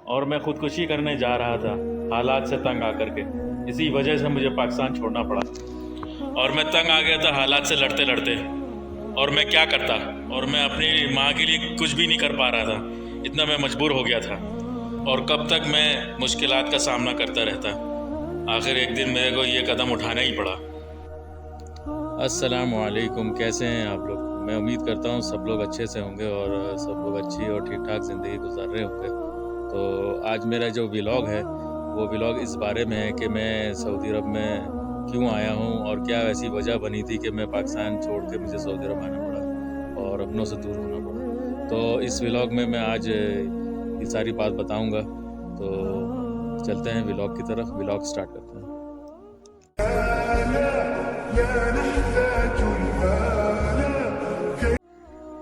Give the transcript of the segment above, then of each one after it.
और मैं ख़ुदकुशी करने जा रहा था हालात से तंग आकर के। इसी वजह से मुझे पाकिस्तान छोड़ना पड़ा और मैं तंग आ गया था हालात से लड़ते लड़ते। और मैं क्या करता, और मैं अपनी माँ के लिए कुछ भी नहीं कर पा रहा था, इतना मैं मजबूर हो गया था। और कब तक मैं मुश्किलात का सामना करता रहता। आखिर एक दिन मेरे को ये कदम उठाना ही पड़ा। अस्सलाम वालेकुम, कैसे हैं आप लोग। मैं उम्मीद करता हूँ सब लोग अच्छे से होंगे और सब लोग अच्छी और ठीक ठाक ज़िंदगी गुजार रहे होंगे। तो आज मेरा जो व्लॉग है वो व्लॉग इस बारे में है कि मैं सऊदी अरब में क्यों आया हूँ और क्या ऐसी वजह बनी थी कि मैं पाकिस्तान छोड़ के मुझे सऊदी अरब आना पड़ा और अपनों से दूर होना पड़ा। तो इस व्लॉग में मैं आज ये सारी बात बताऊँगा। तो चलते हैं व्लॉग की तरफ, व्लॉग स्टार्ट करते हैं।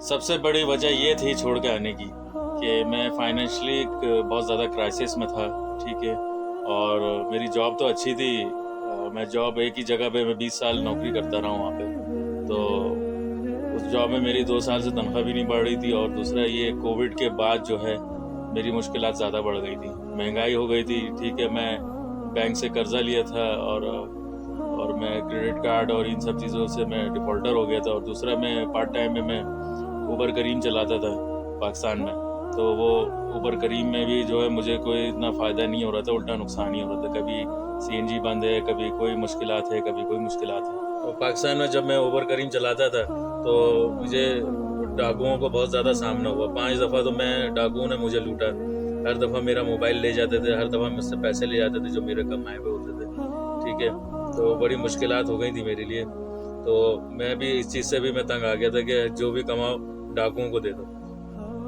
सबसे बड़ी वजह ये थी छोड़ के आने की कि मैं फाइनेंशियली बहुत ज़्यादा क्राइसिस में था, ठीक है। और मेरी जॉब तो अच्छी थी, मैं जॉब एक ही जगह पे मैं 20 साल नौकरी करता रहा हूँ वहाँ पे। तो उस जॉब में मेरी 2 साल से तनख्वाह भी नहीं बढ़ रही थी। और दूसरा ये कोविड के बाद जो है मेरी मुश्किलात ज़्यादा बढ़ गई थी, महंगाई हो गई थी, ठीक है। मैं बैंक से कर्ज़ा लिया था और मैं क्रेडिट कार्ड और इन सब चीज़ों से मैं डिफ़ॉल्टर हो गया था। और दूसरा मैं पार्ट टाइम में मैं उबर करीम चलाता था पाकिस्तान में। तो वो उबर करीम में भी जो है मुझे कोई इतना फ़ायदा नहीं हो रहा था, उल्टा नुकसान ही हो रहा था। कभी सीएनजी बंद है, कभी कोई मुश्किलात है, कभी कोई मुश्किलात है। तो पाकिस्तान में जब मैं उबर करीम चलाता था तो मुझे डाकुओं को बहुत ज़्यादा सामना हुआ। 5 दफ़ा तो मैं डाकुओं ने मुझे लूटा। हर दफ़ा मेरा मोबाइल ले जाते थे, हर दफ़ा मुझसे पैसे ले जाते थे जो मेरे कमाए हुए होते थे, ठीक है। तो बड़ी मुश्किलात हो गई थी मेरे लिए। तो मैं भी इस चीज़ से भी मैं तंग आ गया था कि जो भी कमाओ डाकुओं को दे दो।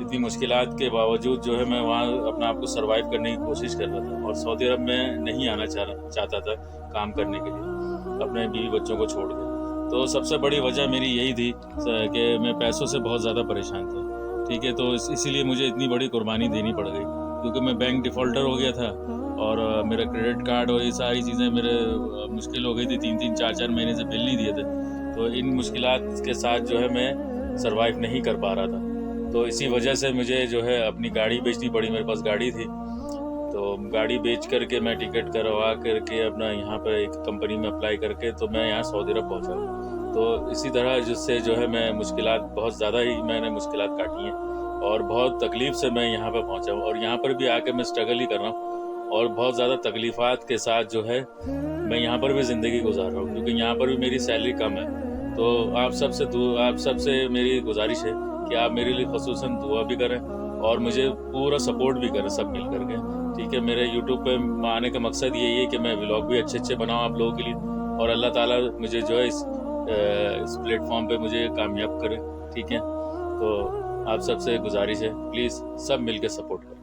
इतनी मुश्किलात के बावजूद जो है मैं वहाँ अपने आप को सर्वाइव करने की कोशिश कर रहा था। और सऊदी अरब में नहीं आना चाहता था काम करने के लिए अपने बीवी बच्चों को छोड़ के। तो सबसे बड़ी वजह मेरी यही थी कि मैं पैसों से बहुत ज़्यादा परेशान था, ठीक है। तो इसीलिए मुझे इतनी बड़ी कुर्बानी देनी पड़ गई, क्योंकि मैं बैंक डिफ़ॉल्टर हो गया था और मेरा क्रेडिट कार्ड और ये सारी चीज़ें मेरे मुश्किल हो गई थी। 3-3 4-4 महीने से बिल नहीं दिए थे। तो इन मुश्किलात के साथ जो है मैं सर्वाइव नहीं कर पा रहा था। तो इसी वजह से मुझे जो है अपनी गाड़ी बेचनी पड़ी। मेरे पास गाड़ी थी, तो गाड़ी बेच करके मैं टिकट करवा करके अपना यहाँ पर एक कंपनी में अप्लाई करके तो मैं यहाँ सऊदी अरब पहुँचा। तो इसी तरह जिससे जो है मैं मुश्किलात बहुत ज़्यादा ही मैंने मुश्किलात काटी हैं और बहुत तकलीफ़ से मैं यहाँ पर पहुँचा हूँ। और यहाँ पर भी आके मैं स्ट्रगल ही कर रहा हूँ और बहुत ज़्यादा तकलीफ़ात के साथ जो है मैं यहाँ पर भी ज़िंदगी गुजार रहा हूँ, क्योंकि यहाँ पर भी मेरी सैलरी कम है। तो आप सबसे मेरी गुजारिश है कि आप मेरे लिए ख़ुसूसन दुआ भी करें और मुझे पूरा सपोर्ट भी करें सब मिल कर के, ठीक है। मेरे यूट्यूब पे आने का मकसद यही है कि मैं व्लॉग भी अच्छे बनाऊँ आप लोगों के लिए और अल्लाह ताला मुझे जो है इस प्लेटफॉर्म पे मुझे कामयाब करे, ठीक है। तो आप सबसे गुजारिश है, प्लीज़ सब मिल के सपोर्ट करें।